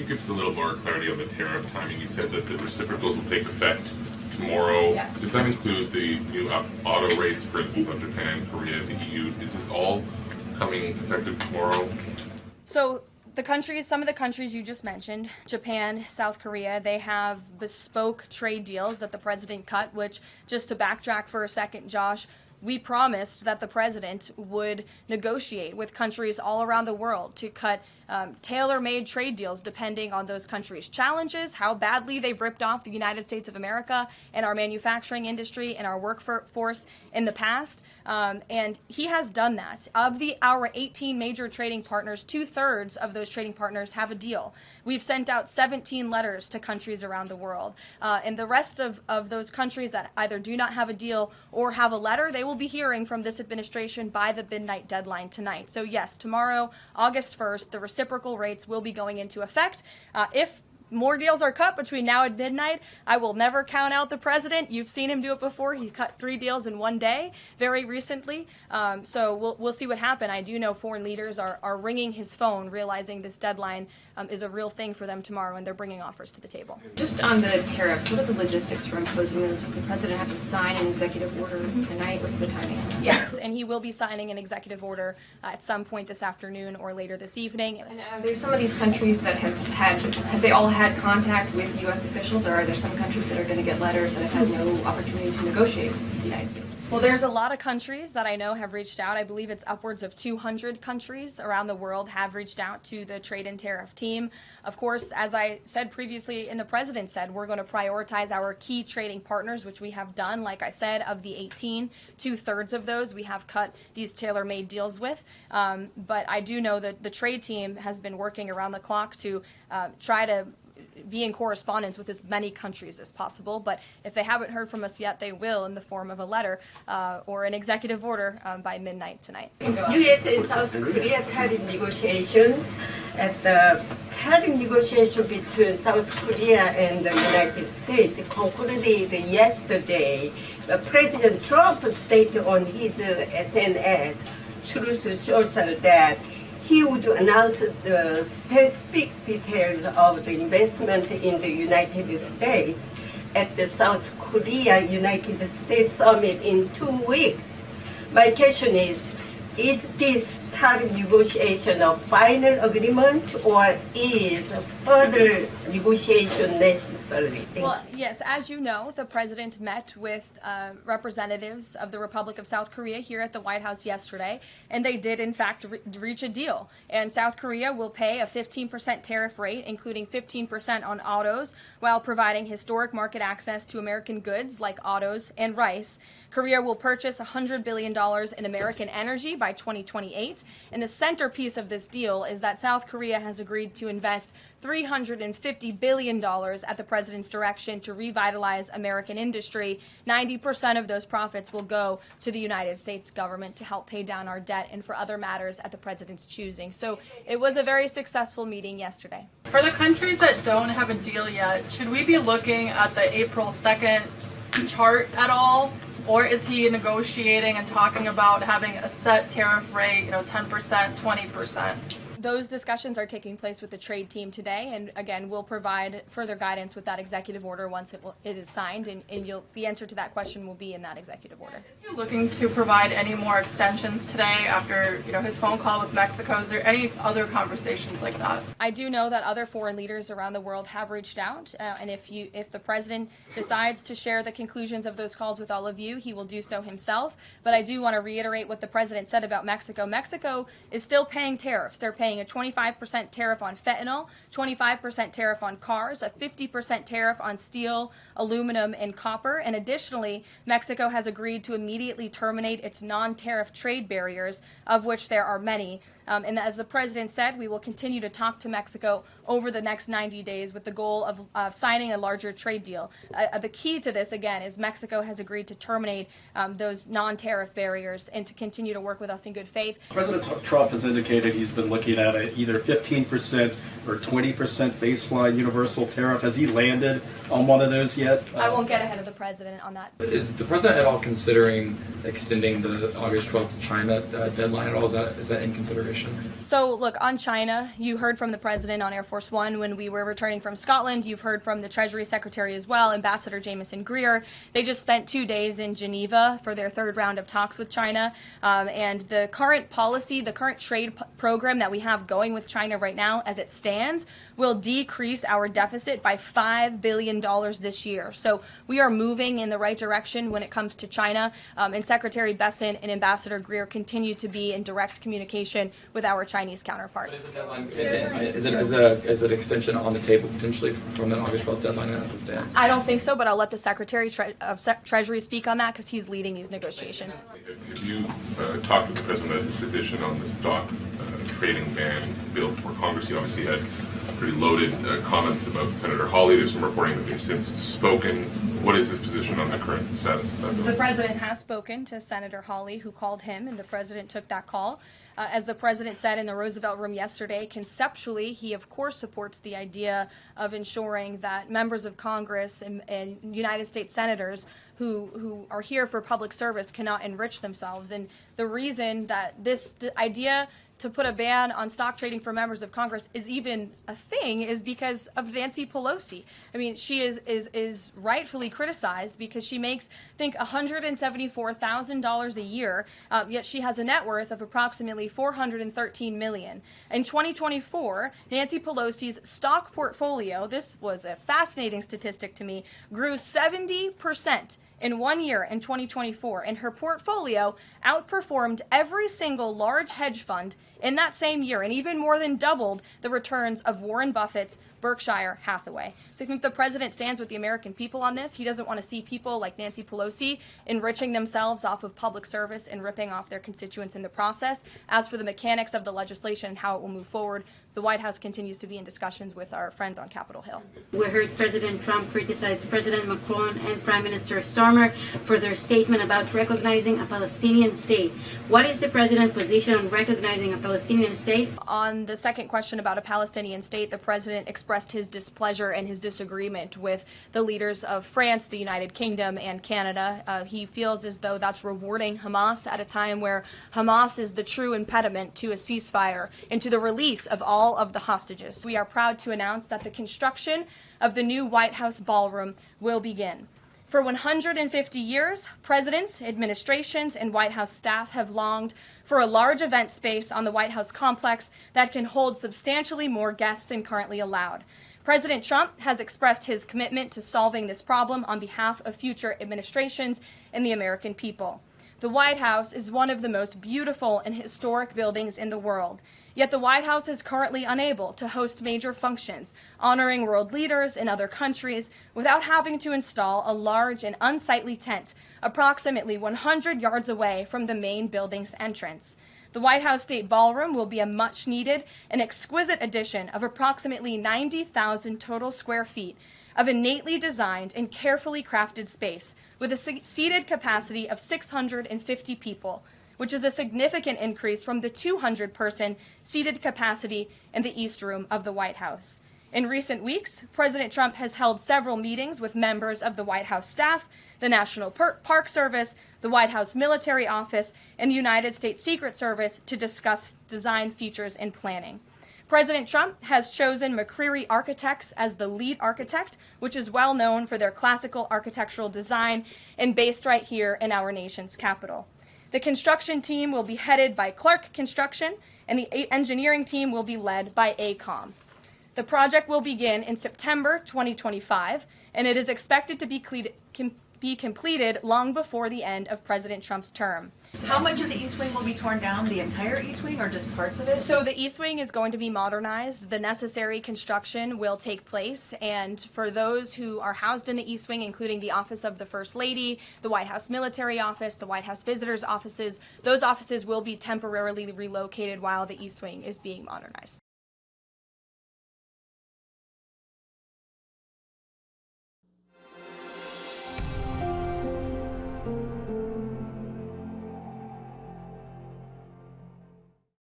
give us a little more clarity on the tariff timing? You said that the reciprocals will take effect tomorrow. Yes. Does that include the new auto rates, for instance, on Japan, Korea, the EU? Is this all coming effective tomorrow? So some of the countries you just mentioned, Japan, South Korea, they have bespoke trade deals that the president cut, which, just to backtrack for a second, Josh, we promised that the president would negotiate with countries all around the world to cut tailor-made trade deals depending on those countries' challenges, how badly they've ripped off the United States of America and our manufacturing industry and our workforce in the past. And he has done that. Of our 18 major trading partners, 2/3 of those trading partners have a deal. We've sent out 17 letters to countries around the world. And the rest of those countries that either do not have a deal or have a letter, they will be hearing from this administration by the midnight deadline tonight. So yes, tomorrow, August 1st, the reciprocal rates will be going into effect. If more deals are cut between now and midnight, I will never count out the president. You've seen him do it before. He cut 3 deals in one day very recently. So we'll see what happens. I do know foreign leaders are ringing his phone, realizing this deadline is a real thing for them tomorrow, and they're bringing offers to the table. Just on the tariffs, what are the logistics for imposing those? Does the president have to sign an executive order tonight? What's the timing? Yes, and he will be signing an executive order at some point this afternoon or later this evening. And there's some of these countries that have they all had contact with U.S. officials, or are there some countries that are going to get letters that have had no opportunity to negotiate with the United States? Well, there's a lot of countries that I know have reached out. I believe it's upwards of 200 countries around the world have reached out to the trade and tariff team. Of course, as I said previously and the president said, we're going to prioritize our key trading partners, which we have done. Like I said, of the 18, 2/3 of those we have cut these tailor-made deals with. But I do know that the trade team has been working around the clock to try to be in correspondence with as many countries as possible. But if they haven't heard from us yet, they will in the form of a letter or an executive order by midnight tonight. U.S. and South Korea tariff negotiations. At the tariff negotiation between South Korea and the United States concluded yesterday. President Trump stated on his SNS, Truth Social, that he would announce the specific details of the investment in the United States at the South Korea-United States summit in 2 weeks. My question is this tariff negotiation a final agreement, or is further negotiation necessary? Well, yes, as you know, the president met with representatives of the Republic of South Korea here at the White House yesterday, and they did, in fact, reach a deal. And South Korea will pay a 15% tariff rate, including 15% on autos, while providing historic market access to American goods like autos and rice. Korea will purchase $100 billion in American energy by 2028. And the centerpiece of this deal is that South Korea has agreed to invest $350 billion at the president's direction to revitalize American industry. 90% of those profits will go to the United States government to help pay down our debt and for other matters at the president's choosing. So it was a very successful meeting yesterday. For the countries that don't have a deal yet, should we be looking at the April 2nd chart at all? Or is he negotiating and talking about having a set tariff rate, 10%, 20%? Those discussions are taking place with the trade team today, and again, we'll provide further guidance with that executive order once it is signed, and the answer to that question will be in that executive order. Is he looking to provide any more extensions today after his phone call with Mexico? Is there any other conversations like that? I do know that other foreign leaders around the world have reached out, and if the president decides to share the conclusions of those calls with all of you, he will do so himself. But I do want to reiterate what the president said about Mexico. Mexico is still paying tariffs. They're paying a 25% tariff on fentanyl, 25% tariff on cars, a 50% tariff on steel, aluminum, and copper. And additionally, Mexico has agreed to immediately terminate its non-tariff trade barriers, of which there are many. And as the president said, we will continue to talk to Mexico over the next 90 days with the goal of signing a larger trade deal. The key to this, again, is Mexico has agreed to terminate those non-tariff barriers and to continue to work with us in good faith. President Trump has indicated he's been looking at either 15% or 20% baseline universal tariff. Has he landed on one of those yet? I won't get ahead of the president on that. Is the president at all considering extending the August 12th China deadline at all? Is that in consideration? administration? So, look, on China, you heard from the president on Air Force One when we were returning from Scotland. You've heard from the Treasury Secretary as well, Ambassador Jameson Greer. They just spent 2 days in Geneva for their third round of talks with China. And the current policy, the current trade program that we have going with China right now, as it stands, will decrease our deficit by $5 billion this year. So we are moving in the right direction when it comes to China. And Secretary Besson and Ambassador Greer continue to be in direct communication with our Chinese counterparts. Is it an extension on the table potentially from the August 12th deadline as it stands? I don't think so, but I'll let the Secretary of Treasury speak on that because he's leading these negotiations. Have you talked with the president about his position on the stock trading ban bill before Congress? He obviously had pretty loaded comments about Senator Hawley. There's some reporting that they've since spoken. What is his position on the current status of that bill? The president has spoken to Senator Hawley, who called him, and the president took that call. As the president said in the Roosevelt Room yesterday, conceptually, he of course supports the idea of ensuring that members of Congress and United States senators who are here for public service cannot enrich themselves. And the reason that this idea to put a ban on stock trading for members of Congress is even a thing is because of Nancy Pelosi. I mean, she is rightfully criticized because she makes, I think, $174,000 a year, yet she has a net worth of approximately $413 million. In 2024, Nancy Pelosi's stock portfolio, this was a fascinating statistic to me, grew 70% in 1 year in 2024, and her portfolio outperformed every single large hedge fund in that same year, and even more than doubled the returns of Warren Buffett's Berkshire Hathaway. So I think the president stands with the American people on this. He doesn't want to see people like Nancy Pelosi enriching themselves off of public service and ripping off their constituents in the process. As for the mechanics of the legislation and how it will move forward, the White House continues to be in discussions with our friends on Capitol Hill. We heard President Trump criticize President Macron and Prime Minister Starmer for their statement about recognizing a Palestinian state. What is the president's position on recognizing a Palestinian state? On the second question about a Palestinian state, the president expressed his displeasure and his disagreement with the leaders of France, the United Kingdom, and Canada. He feels as though that's rewarding Hamas at a time where Hamas is the true impediment to a ceasefire and to the release of all of the hostages. We are proud to announce that the construction of the new White House ballroom will begin. For 150 years, presidents, administrations, and White House staff have longed for a large event space on the White House complex that can hold substantially more guests than currently allowed. President Trump has expressed his commitment to solving this problem on behalf of future administrations and the American people. The White House is one of the most beautiful and historic buildings in the world. Yet the White House is currently unable to host major functions, honoring world leaders in other countries without having to install a large and unsightly tent approximately 100 yards away from the main building's entrance. The White House State Ballroom will be a much-needed and exquisite addition of approximately 90,000 total square feet of innately designed and carefully crafted space with a seated capacity of 650 people, which is a significant increase from the 200-person seated capacity in the East Room of the White House. In recent weeks, President Trump has held several meetings with members of the White House staff, the National Park Service, the White House Military Office, and the United States Secret Service to discuss design features and planning. President Trump has chosen McCreary Architects as the lead architect, which is well known for their classical architectural design and based right here in our nation's capital. The construction team will be headed by Clark Construction, and the engineering team will be led by AECOM. The project will begin in September 2025, and it is expected to be completed long before the end of President Trump's term. How much of the East Wing will be torn down? The entire East Wing or just parts of it? So the East Wing is going to be modernized. The necessary construction will take place. And for those who are housed in the East Wing, including the Office of the First Lady, the White House Military Office, the White House Visitors Offices, those offices will be temporarily relocated while the East Wing is being modernized.